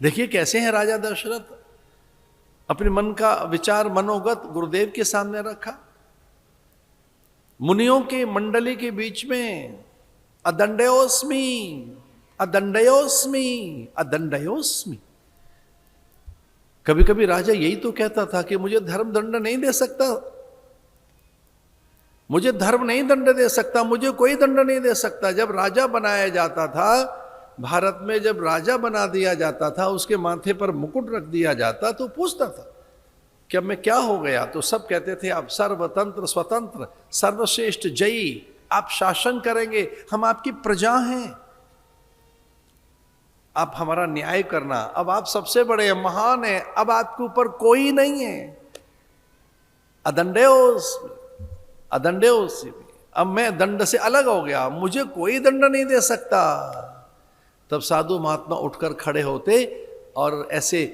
देखिए कैसे हैं राजा दशरथ, अपने मन का विचार मनोगत गुरुदेव के सामने रखा। मुनियों के मंडली के बीच में अदंडयोस्मि अदंडयोस्मि अदंडयोस्मि। कभी कभी राजा यही तो कहता था कि मुझे धर्म दंड नहीं दे सकता, मुझे धर्म नहीं दंड दे सकता, मुझे कोई दंड नहीं दे सकता। जब राजा बनाया जाता था भारत में, जब राजा बना दिया जाता था, उसके माथे पर मुकुट रख दिया जाता तो पूछता था कि अब मैं क्या हो गया, तो सब कहते थे आप सर्वतंत्र स्वतंत्र सर्वश्रेष्ठ जयी, आप शासन करेंगे, हम आपकी प्रजा हैं, आप हमारा न्याय करना, अब आप सबसे बड़े महान हैं, अब आपके ऊपर कोई नहीं है। अदंडेओस अदंडेओस, अब मैं दंड से अलग हो गया, मुझे कोई दंड नहीं दे सकता। तब साधु महात्मा उठकर खड़े होते और ऐसे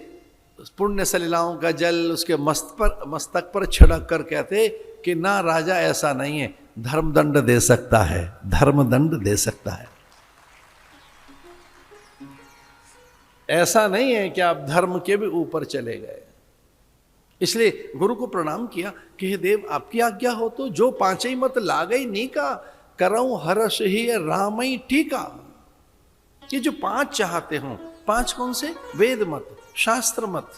पुण्य सलिलाओं का जल उसके मस्तक पर छिड़क कर कहते कि ना राजा ऐसा नहीं है, धर्म दंड दे सकता है, धर्म दंड दे सकता है। ऐसा नहीं है कि आप धर्म के भी ऊपर चले गए। इसलिए गुरु को प्रणाम किया कि हे देव आपकी आज्ञा हो तो जो पांचई मत लागई नीका, करऊं हर्ष ही रामई टीका। ये जो पांच चाहते हो, पांच कौन से? वेद मत, शास्त्र मत,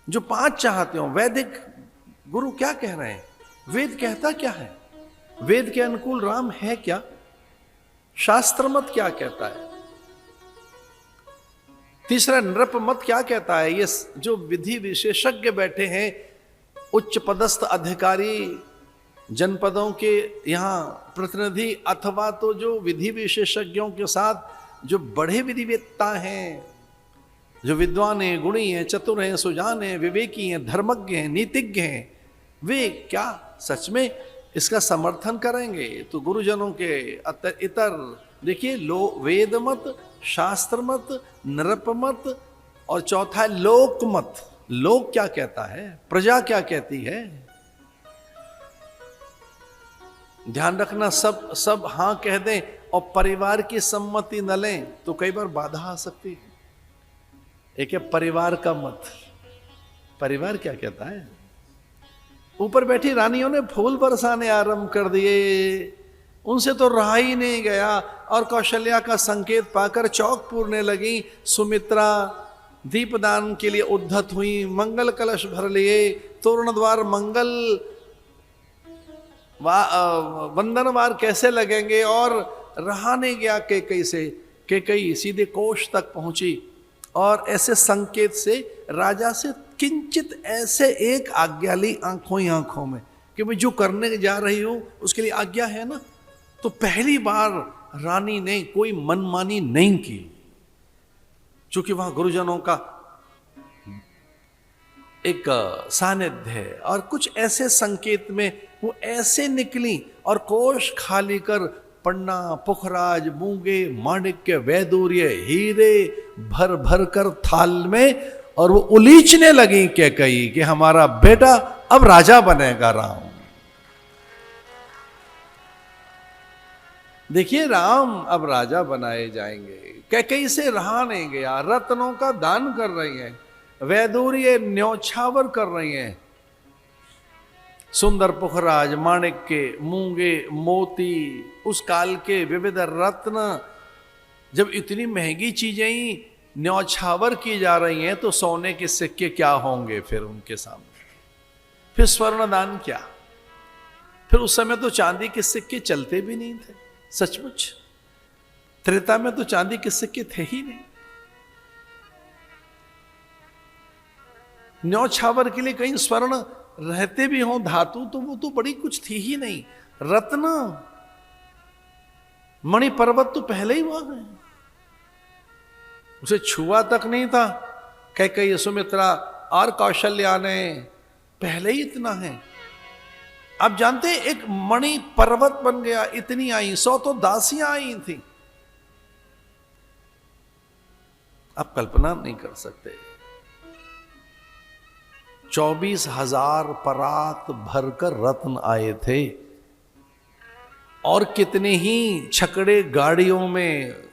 जो पांच चाहते हो। वैदिक गुरु क्या कह रहे हैं? वेद कहता क्या है? वेद के अनुकूल राम है क्या? शास्त्र मत क्या कहता है? तीसरा नृप मत क्या कहता है? ये जो विधि विशेषज्ञ बैठे हैं, उच्च पदस्थ अधिकारी, जनपदों के यहाँ प्रतिनिधि, अथवा तो जो विधि विशेषज्ञों के साथ जो बड़े विधिवेत्ता हैं, जो विद्वान हैं, गुणी हैं, चतुर हैं, सुजान हैं, विवेकी हैं, धर्मज्ञ हैं, नीतिज्ञ हैं, वे क्या सच में इसका समर्थन करेंगे? तो गुरुजनों के इतर देखिए, वेद मत, शास्त्र मत, नृप मत, और चौथा है लोक मत। लोक क्या कहता है? प्रजा क्या कहती है? ध्यान रखना, सब हां कह दें और परिवार की सम्मति न लें तो कई बार बाधा आ सकती है। एक है परिवार का मत। परिवार क्या कहता है? ऊपर बैठी रानियों ने फूल बरसाने आरंभ कर दिए, उनसे तो रहा ही नहीं गया, और कौशल्या का संकेत पाकर चौक पूरने लगी। सुमित्रा दीपदान के लिए उद्धत हुई, मंगल कलश भर लिए, तोरण द्वार मंगल वंदनवार कैसे लगेंगे, और रहा नहीं गया कैकई से। कैकई सीधे कोष तक पहुंची और ऐसे संकेत से राजा से किंचित ऐसे एक आज्ञा ली आंखों ही आंखों में कि मैं जो करने जा रही हूं उसके लिए आज्ञा है ना। तो पहली बार रानी ने कोई मनमानी नहीं की, चूंकि वहां गुरुजनों का एक सानिध्य है, और कुछ ऐसे संकेत में वो ऐसे निकली और कोष खाली कर पन्ना, पुखराज, मूंगे, माणिक्य, वैदूर्य, हीरे भर भर कर थाल में, और वो उलीचने लगी क्या कही कि हमारा बेटा अब राजा बनेगा राम। देखिए राम अब राजा बनाए जाएंगे। कैकई से रहा नहीं गया, रत्नों का दान कर रही है, वैदूर्य न्यौछावर कर रही है, सुंदर पुखराज, माणिक्य, मूंगे, मोती, उस काल के विविध रत्न, जब इतनी महंगी चीजें ही न्यौछावर की जा रही हैं तो सोने के सिक्के क्या होंगे फिर उनके सामने? फिर स्वर्ण दान क्या? फिर उस समय तो चांदी के सिक्के चलते भी नहीं थे, सचमुच त्रेता में तो चांदी के सिक्के थे ही नहीं। न्यौछावर के लिए कहीं स्वर्ण रहते भी हों धातु, तो वो तो बड़ी कुछ थी ही नहीं। रत्न, मणि पर्वत तो पहले ही वहां है, उसे छुआ तक नहीं था। कैकेयी, सुमित्रा और कौशल्या ने पहले ही इतना है। आप जानते हैं एक मणि पर्वत बन गया, इतनी आई, 100 तो दासियां आई थी। आप कल्पना नहीं कर सकते। 24,000 परात भरकर रत्न आए थे, और कितने ही छकड़े गाड़ियों में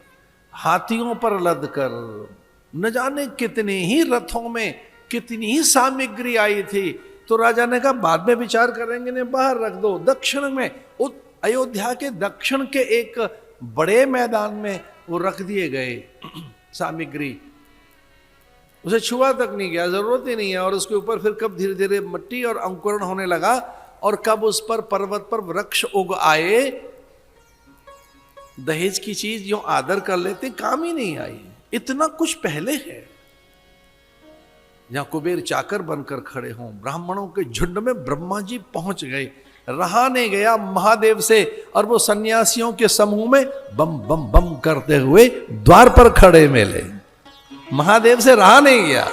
हाथियों पर लद कर न जाने कितने ही रथों में कितनी ही सामग्री आई थी। तो राजा ने कहा बाद में विचार करेंगे, ने बाहर रख दो। दक्षिण में, अयोध्या के दक्षिण के एक बड़े मैदान में वो रख दिए गए सामग्री। उसे छुआ तक नहीं गया, जरूरत ही नहीं है। और उसके ऊपर फिर कब धीरे धीरे मिट्टी और अंकुरण होने लगा, और कब उस पर पर्वत पर वृक्ष उग आए। दहेज की चीज जो आदर कर लेते काम ही नहीं आई। इतना कुछ पहले है। जहां कुबेर चाकर बनकर खड़े हों, ब्राह्मणों के झुंड में ब्रह्मा जी पहुंच गए, रहा नहीं गया महादेव से। और वो सन्यासियों के समूह में बम बम बम करते हुए द्वार पर खड़े मिले। महादेव से रहा नहीं गया।